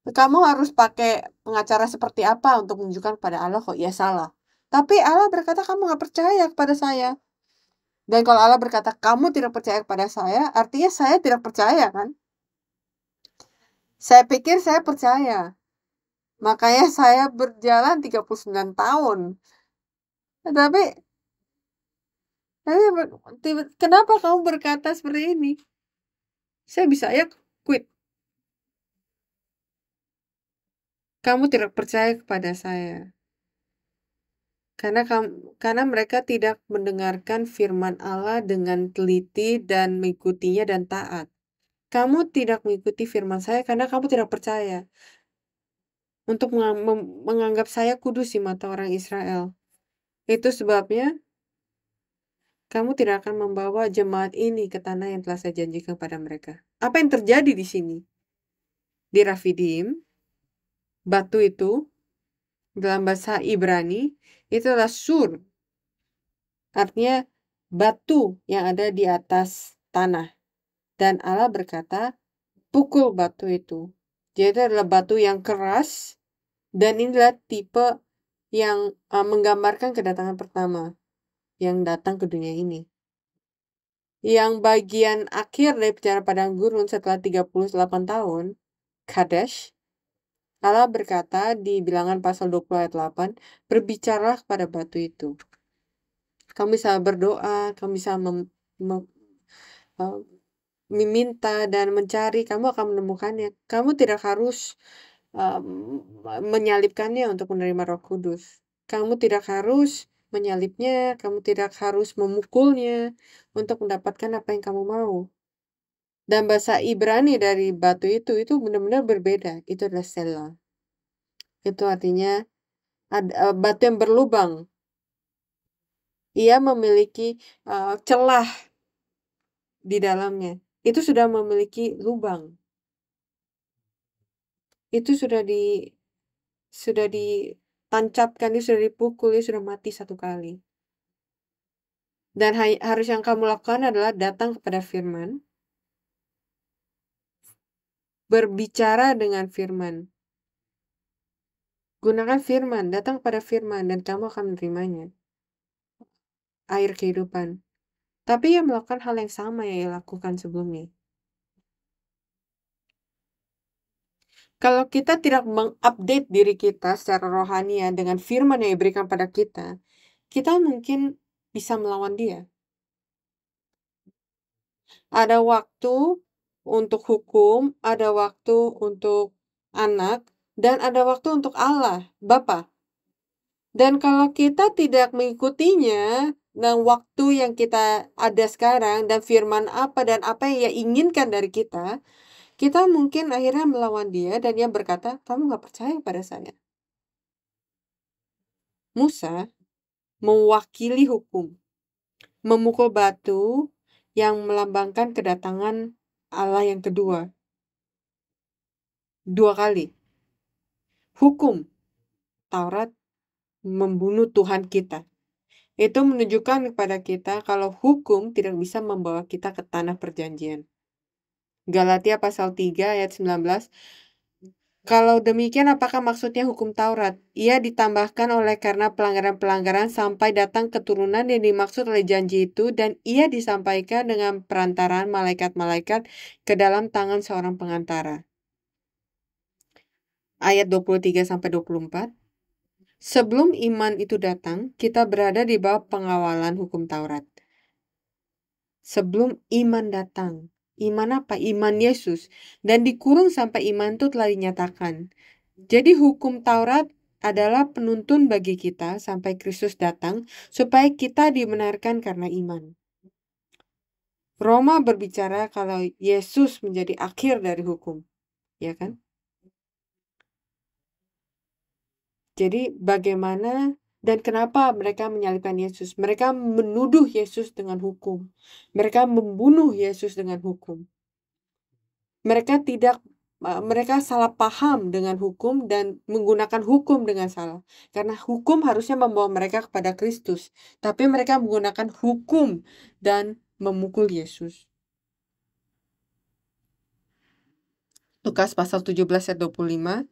kamu harus pakai pengacara seperti apa untuk menunjukkan pada Allah kok ya salah. Tapi Allah berkata, kamu nggak percaya kepada saya. Dan kalau Allah berkata, kamu tidak percaya kepada saya, artinya saya tidak percaya kan? Saya pikir saya percaya. Makanya saya berjalan 39 tahun. Tapi, kenapa kamu berkata seperti ini? Saya bisa ya quit. Kamu tidak percaya kepada saya. Karena mereka tidak mendengarkan firman Allah dengan teliti dan mengikutinya dan taat. Kamu tidak mengikuti firman saya karena kamu tidak percaya untuk menganggap saya kudus di mata orang Israel. Itu sebabnya kamu tidak akan membawa jemaat ini ke tanah yang telah saya janjikan pada mereka. Apa yang terjadi di sini? Di Rafidim, batu itu dalam bahasa Ibrani itu adalah sur. Artinya batu yang ada di atas tanah. Dan Allah berkata, pukul batu itu. Jadi itu adalah batu yang keras dan inilah tipe yang menggambarkan kedatangan pertama yang datang ke dunia ini. Yang bagian akhir dari perjalanan padang gurun setelah 38 tahun, Kadesh, Allah berkata di Bilangan pasal 20 ayat 8, berbicaralah kepada batu itu. Kamu bisa berdoa, kamu bisa meminta dan mencari, kamu akan menemukannya. Kamu tidak harus menyalibkannya untuk menerima Roh Kudus. Kamu tidak harus menyalibnya, kamu tidak harus memukulnya untuk mendapatkan apa yang kamu mau. Dan bahasa Ibrani dari batu itu benar-benar berbeda. Itu adalah Selah. Itu artinya batu yang berlubang. Ia memiliki celah di dalamnya. Itu sudah memiliki lubang. Itu sudah ditancapkan, dia sudah dipukul, dia sudah mati satu kali. Dan harus yang kamu lakukan adalah datang kepada firman, berbicara dengan firman. Gunakan firman, datang pada firman, dan kamu akan menerimanya. Air kehidupan. Tapi ia melakukan hal yang sama yang ia lakukan sebelumnya. Kalau kita tidak mengupdate diri kita secara rohani dengan firman yang diberikan pada kita mungkin bisa melawan dia. Ada waktu untuk hukum, ada waktu untuk anak, dan ada waktu untuk Allah, Bapa. Dan kalau kita tidak mengikutinya, dan waktu yang kita ada sekarang, dan firman apa dan apa yang ia inginkan dari kita mungkin akhirnya melawan dia, dan dia berkata, kamu gak percaya pada saya. Musa mewakili hukum, memukul batu yang melambangkan kedatangan Allah yang kedua. 2 kali. Hukum, Taurat, membunuh Tuhan kita. Itu menunjukkan kepada kita kalau hukum tidak bisa membawa kita ke tanah perjanjian. Galatia pasal 3 ayat 19. Kalau demikian apakah maksudnya hukum Taurat? Ia ditambahkan oleh karena pelanggaran-pelanggaran sampai datang keturunan yang dimaksud oleh janji itu dan ia disampaikan dengan perantaraan malaikat-malaikat ke dalam tangan seorang pengantara. Ayat 23 sampai 24. Sebelum iman itu datang, kita berada di bawah pengawalan hukum Taurat. Sebelum iman datang. Iman apa? Iman Yesus. Dan dikurung sampai iman itu telah dinyatakan. Jadi hukum Taurat adalah penuntun bagi kita sampai Kristus datang, supaya kita dibenarkan karena iman. Roma berbicara kalau Yesus menjadi akhir dari hukum. Ya kan? Jadi bagaimana dan kenapa mereka menyalibkan Yesus? Mereka menuduh Yesus dengan hukum. Mereka membunuh Yesus dengan hukum. Mereka salah paham dengan hukum dan menggunakan hukum dengan salah. Karena hukum harusnya membawa mereka kepada Kristus. Tapi mereka menggunakan hukum dan memukul Yesus. Lukas pasal 17 ayat 25.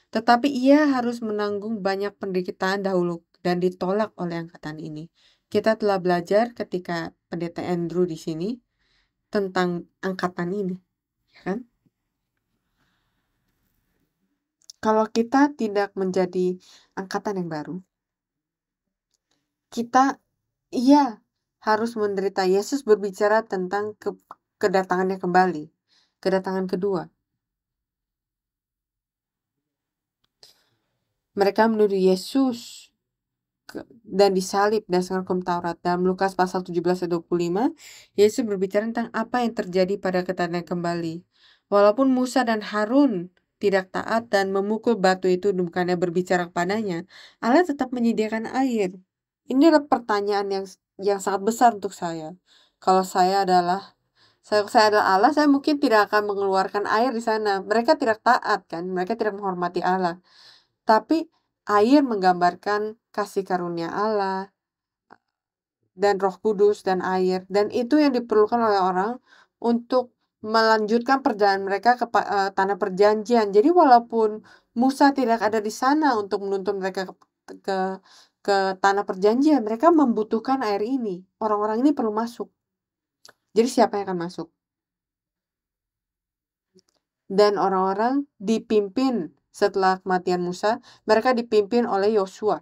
Tetapi ia harus menanggung banyak penderitaan dahulu dan ditolak oleh angkatan ini. Kita telah belajar ketika pendeta Andrew di sini tentang angkatan ini, kan? Kalau kita tidak menjadi angkatan yang baru, kita harus menderita. Yesus berbicara tentang kedatangannya kembali, kedatangan kedua. Mereka menuduh Yesus dan disalib berdasarkan hukum Taurat. Dalam Lukas pasal 17 ayat 25, Yesus berbicara tentang apa yang terjadi pada kedatangan kembali. Walaupun Musa dan Harun tidak taat dan memukul batu itu bukannya berbicara kepadanya, Allah tetap menyediakan air. Ini adalah pertanyaan yang sangat besar untuk saya. Kalau saya adalah Allah, saya mungkin tidak akan mengeluarkan air di sana. Mereka tidak taat kan, mereka tidak menghormati Allah. Tapi air menggambarkan kasih karunia Allah dan Roh Kudus dan air, dan itu yang diperlukan oleh orang untuk melanjutkan perjalanan mereka ke tanah perjanjian. Jadi walaupun Musa tidak ada di sana untuk menuntun mereka ke tanah perjanjian, mereka membutuhkan air ini. Orang-orang ini perlu masuk. Jadi siapa yang akan masuk? Dan orang-orang dipimpin setelah kematian Musa, mereka dipimpin oleh Yosua.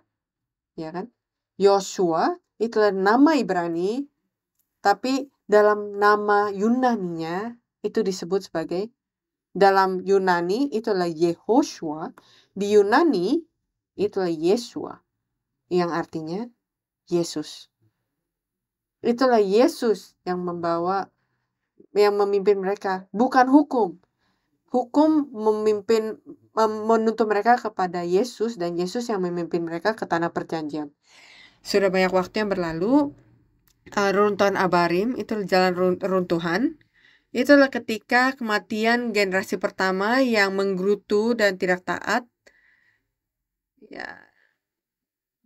Ya kan? Yosua itu nama Ibrani, tapi dalam nama Yunaninya itu disebut sebagai, dalam Yunani itulah Yehoshua, di Yunani itulah Yesua, yang artinya Yesus. Itulah Yesus yang memimpin mereka, bukan hukum. Hukum menuntun mereka kepada Yesus, dan Yesus yang memimpin mereka ke tanah perjanjian. Sudah banyak waktu yang berlalu. Runtuhan Abarim itu jalan runtuhan. Itulah ketika kematian generasi pertama yang menggerutu dan tidak taat, ya,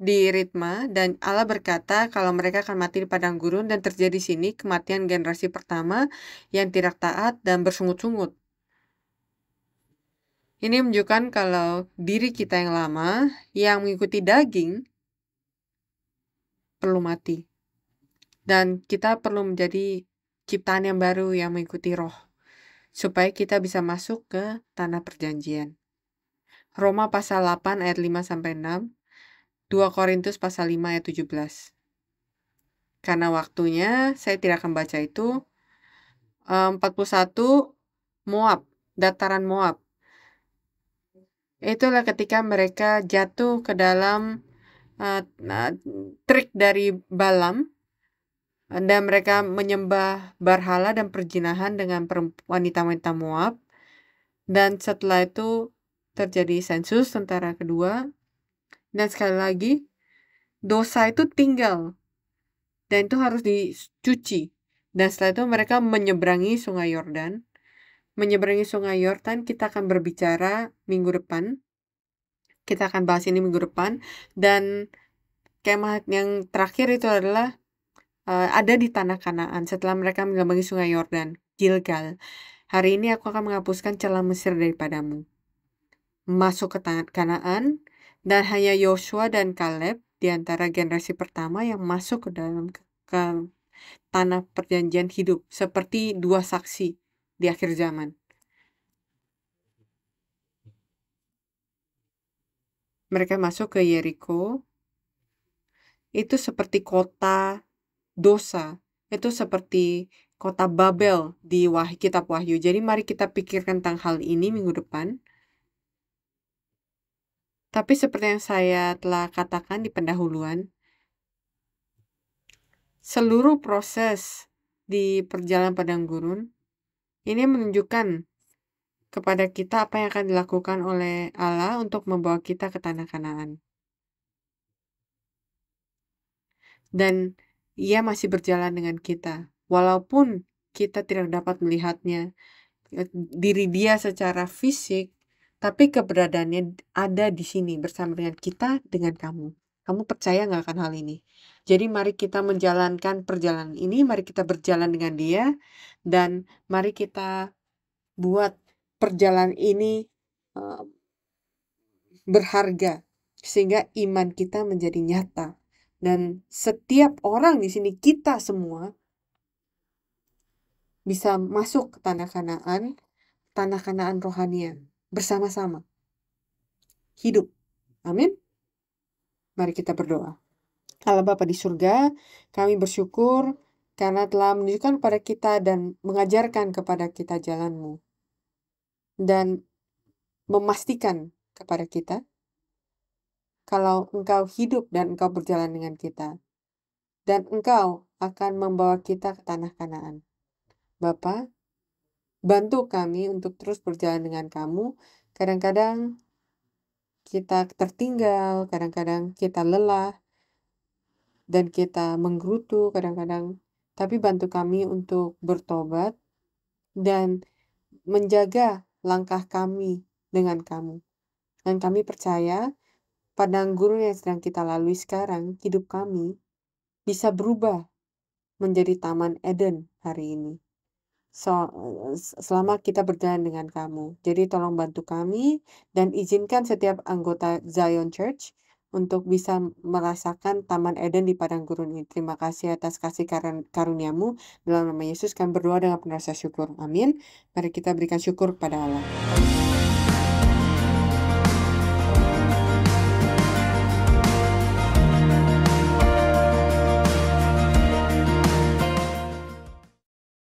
di Ritma, dan Allah berkata kalau mereka akan mati di padang gurun, dan terjadi di sini kematian generasi pertama yang tidak taat dan bersungut-sungut. Ini menunjukkan kalau diri kita yang lama yang mengikuti daging perlu mati. Dan kita perlu menjadi ciptaan yang baru yang mengikuti roh, supaya kita bisa masuk ke tanah perjanjian. Roma pasal 8 ayat 5-6, 2 Korintus pasal 5 ayat 17. Karena waktunya saya tidak akan baca itu. 41 Moab, dataran Moab. Itulah ketika mereka jatuh ke dalam trik dari Balaam, dan mereka menyembah berhala dan perzinahan dengan wanita-wanita Moab. Dan setelah itu terjadi sensus tentara kedua. Dan sekali lagi, dosa itu tinggal, dan itu harus dicuci. Dan setelah itu mereka menyeberangi sungai Yordan. Menyeberangi sungai Yordan, kita akan berbicara minggu depan. Kita akan bahas ini minggu depan. Dan kemah yang terakhir itu adalah ada di tanah Kanaan setelah mereka menyeberangi sungai Yordan, Gilgal. Hari ini aku akan menghapuskan celah Mesir daripadamu. Masuk ke tanah Kanaan, dan hanya Yosua dan Kaleb di antara generasi pertama yang masuk ke dalam ke tanah perjanjian hidup, seperti dua saksi di akhir zaman. mereka masuk ke Yeriko, itu seperti kota dosa. Itu seperti kota Babel di kitab Wahyu. Jadi mari kita pikirkan tentang hal ini minggu depan. Tapi seperti yang saya telah katakan di pendahuluan, seluruh proses di perjalanan padang gurun ini menunjukkan kepada kita apa yang akan dilakukan oleh Allah untuk membawa kita ke tanah Kanaan. Dan Ia masih berjalan dengan kita. Walaupun kita tidak dapat melihatnya, diri Dia secara fisik, tapi keberadaannya ada di sini bersama dengan kita, dengan kamu. Kamu percaya nggak akan hal ini? Jadi mari kita menjalankan perjalanan ini, mari kita berjalan dengan Dia, dan mari kita buat perjalanan ini berharga, sehingga iman kita menjadi nyata. Dan setiap orang di sini, kita semua, bisa masuk ke tanah Kanaan rohania, bersama-sama. Hidup. Amin. Mari kita berdoa. Allah Bapa di surga, kami bersyukur karena telah menunjukkan kepada kita dan mengajarkan kepada kita jalan-Mu. Dan memastikan kepada kita kalau Engkau hidup dan Engkau berjalan dengan kita. Dan Engkau akan membawa kita ke tanah Kanaan. Bapa, bantu kami untuk terus berjalan dengan Kamu. Kadang-kadang kita tertinggal, kadang-kadang kita lelah, dan kita menggerutu kadang-kadang. Tapi bantu kami untuk bertobat dan menjaga langkah kami dengan Kamu. Dan kami percaya padang gurun yang sedang kita lalui sekarang, hidup kami bisa berubah menjadi Taman Eden hari ini. Selama kita berjalan dengan Kamu. Jadi tolong bantu kami dan izinkan setiap anggota Zion Church untuk bisa merasakan Taman Eden di padang gurun ini. Terima kasih atas kasih karunia-Mu. Dalam nama Yesus kami berdoa dengan penuh rasa syukur. Amin. Mari kita berikan syukur kepada Allah.